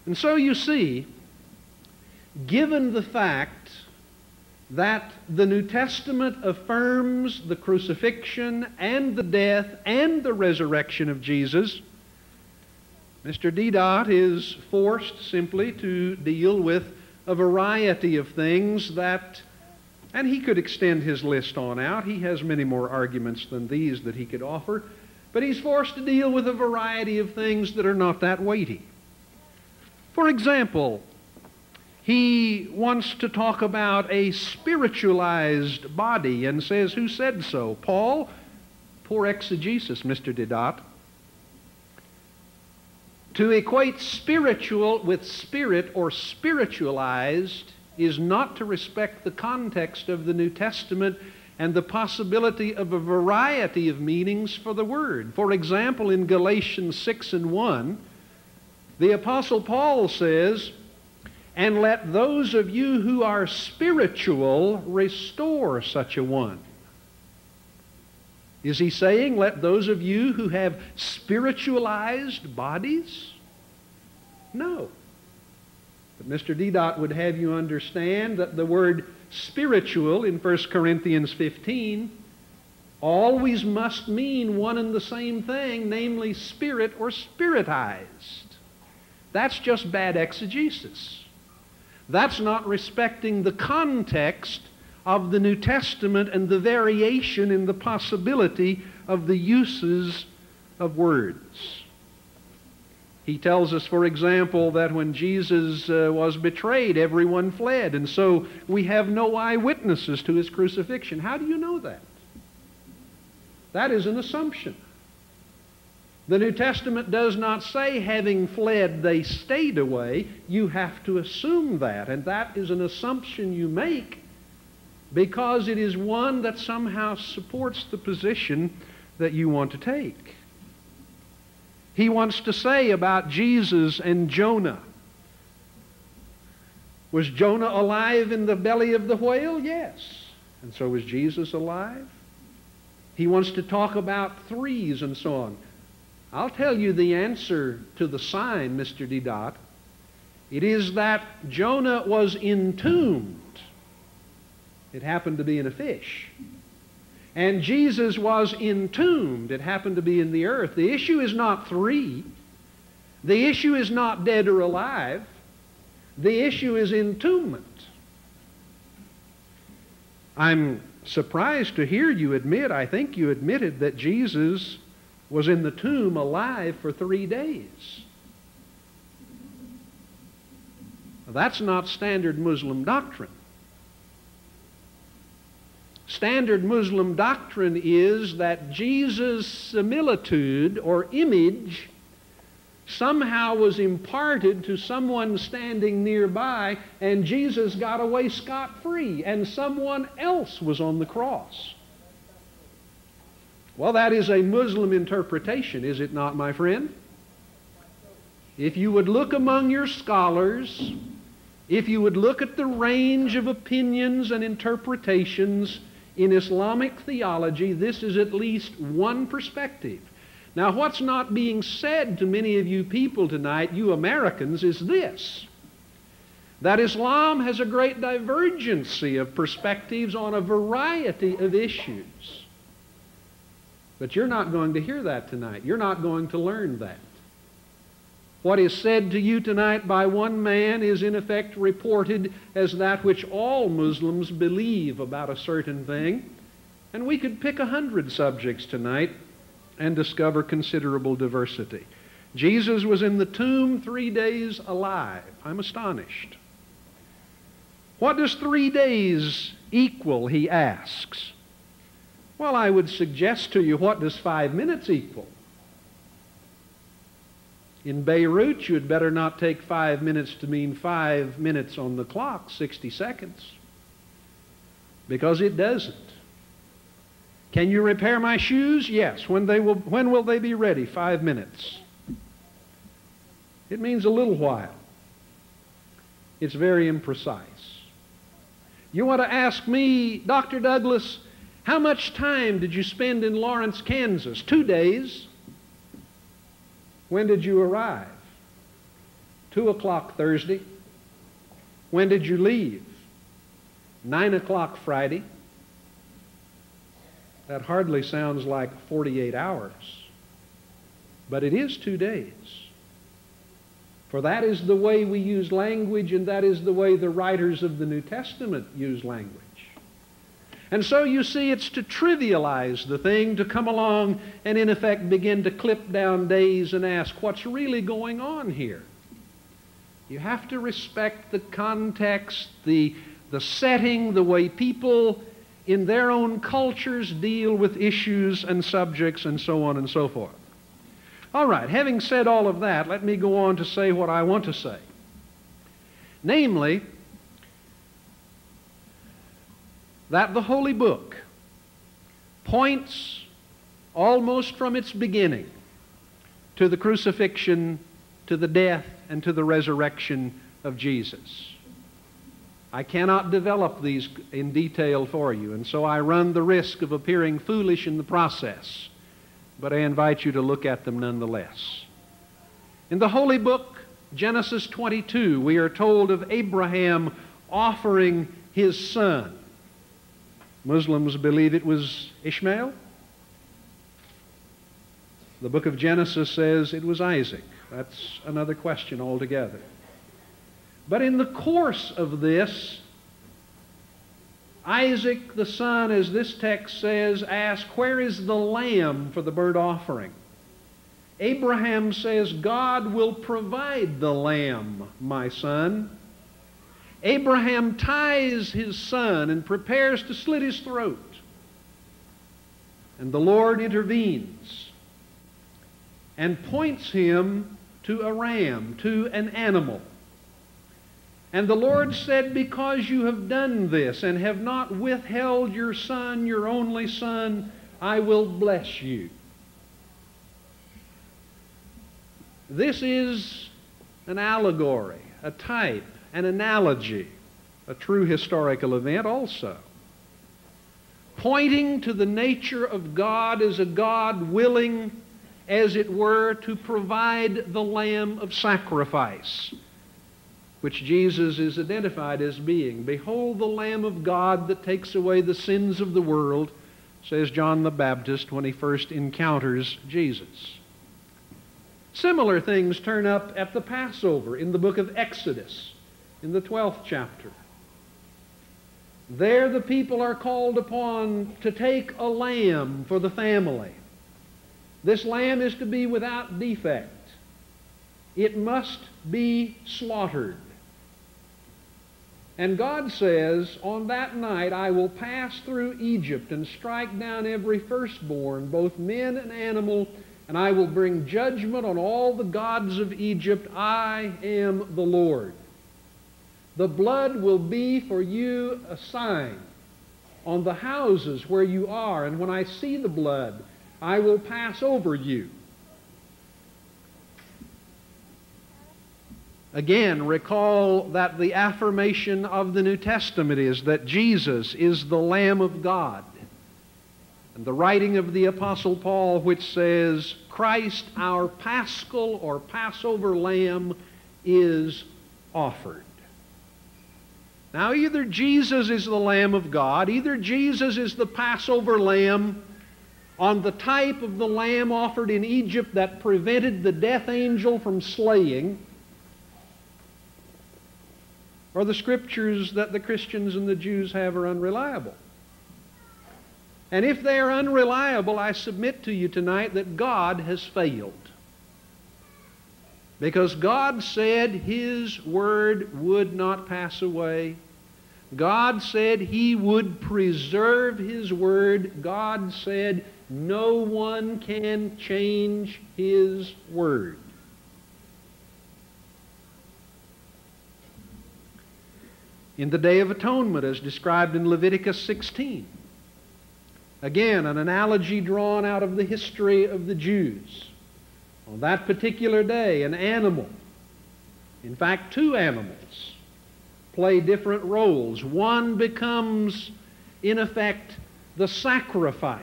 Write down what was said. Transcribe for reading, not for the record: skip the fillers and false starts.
And so you see, given the fact that the New Testament affirms the crucifixion and the death and the resurrection of Jesus, Mr. Deedat is forced simply to deal with a variety of things that, and he could extend his list on out. He has many more arguments than these that he could offer, but he's forced to deal with a variety of things that are not that weighty. For example, he wants to talk about a spiritualized body and says, who said so? Paul? Poor exegesis, Mr. Deedat. To equate spiritual with spirit or spiritualized is not to respect the context of the New Testament and the possibility of a variety of meanings for the word. For example, in Galatians 6:1, the Apostle Paul says, "And let those of you who are spiritual restore such a one." Is he saying, let those of you who have spiritualized bodies? No. But Mr. Deedat would have you understand that the word spiritual in 1 Corinthians 15 always must mean one and the same thing, namely spirit or spiritized. That's just bad exegesis. That's not respecting the context of the New Testament and the variation in the possibility of the uses of words. He tells us, for example, that when Jesus was betrayed, everyone fled, and so we have no eyewitnesses to his crucifixion. How do you know that? That is an assumption. The New Testament does not say, having fled, they stayed away. You have to assume that, and that is an assumption you make because it is one that somehow supports the position that you want to take. He wants to say about Jesus and Jonah. Was Jonah alive in the belly of the whale? Yes. And so was Jesus alive? He wants to talk about threes and so on. I'll tell you the answer to the sign, Mr. Deedat. It is that Jonah was entombed. It happened to be in a fish. And Jesus was entombed. It happened to be in the earth. The issue is not three. The issue is not dead or alive. The issue is entombment. I'm surprised to hear you admit, I think you admitted, that Jesus was in the tomb alive for 3 days. That's not standard Muslim doctrine. Standard Muslim doctrine is that Jesus' similitude or image somehow was imparted to someone standing nearby, and Jesus got away scot-free, and someone else was on the cross. Well, that is a Muslim interpretation, is it not, my friend? If you would look among your scholars, if you would look at the range of opinions and interpretations in Islamic theology, this is at least one perspective. Now, what's not being said to many of you people tonight, you Americans, is this: that Islam has a great divergency of perspectives on a variety of issues. But you're not going to hear that tonight. You're not going to learn that. What is said to you tonight by one man is in effect reported as that which all Muslims believe about a certain thing. And we could pick 100 subjects tonight and discover considerable diversity. Jesus was in the tomb 3 days alive. I'm astonished. What does 3 days equal, he asks. Well, I would suggest to you, what does 5 minutes equal? In Beirut, you had better not take 5 minutes to mean 5 minutes on the clock, 60 seconds. Because it doesn't. Can you repair my shoes? Yes. When will they be ready? 5 minutes. It means a little while. It's very imprecise. You want to ask me, Dr. Douglas, how much time did you spend in Lawrence, Kansas? 2 days. When did you arrive? 2 o'clock Thursday. When did you leave? 9 o'clock Friday. That hardly sounds like 48 hours, but it is 2 days. For that is the way we use language, and that is the way the writers of the New Testament use language. And so you see, it's to trivialize the thing, to come along and in effect begin to clip down days and ask, what's really going on here? You have to respect the context, the setting, the way people in their own cultures deal with issues and subjects and so on and so forth. All right, having said all of that, let me go on to say what I want to say. Namely, that the Holy Book points almost from its beginning to the crucifixion, to the death, and to the resurrection of Jesus. I cannot develop these in detail for you, and so I run the risk of appearing foolish in the process, but I invite you to look at them nonetheless. In the Holy Book, Genesis 22, we are told of Abraham offering his son. Muslims believe it was Ishmael. The book of Genesis says it was Isaac. That's another question altogether. But in the course of this, Isaac the son, as this text says, asked, where is the lamb for the burnt offering? Abraham says, God will provide the lamb, my son. Abraham ties his son and prepares to slit his throat. And the Lord intervenes and points him to a ram, to an animal. And the Lord said, because you have done this and have not withheld your son, your only son, I will bless you. This is an allegory, a type, an analogy, a true historical event also, pointing to the nature of God as a God willing, as it were, to provide the lamb of sacrifice, which Jesus is identified as being. Behold the Lamb of God that takes away the sins of the world, says John the Baptist when he first encounters Jesus. Similar things turn up at the Passover in the book of Exodus, in the 12th chapter. There the people are called upon to take a lamb for the family. This lamb is to be without defect. It must be slaughtered. And God says, on that night I will pass through Egypt and strike down every firstborn, both men and animal, and I will bring judgment on all the gods of Egypt. I am the Lord. The blood will be for you a sign on the houses where you are, and when I see the blood, I will pass over you. Again, recall that the affirmation of the New Testament is that Jesus is the Lamb of God. And the writing of the Apostle Paul, which says, Christ, our Paschal or Passover Lamb, is offered. Now, either Jesus is the Lamb of God, either Jesus is the Passover Lamb on the type of the lamb offered in Egypt that prevented the death angel from slaying, or the scriptures that the Christians and the Jews have are unreliable. And if they are unreliable, I submit to you tonight that God has failed. Because God said His Word would not pass away. God said He would preserve His Word. God said no one can change His Word. In the Day of Atonement, as described in Leviticus 16, again, an analogy drawn out of the history of the Jews. On that particular day, an animal, in fact, two animals, play different roles. One becomes, in effect, the sacrifice.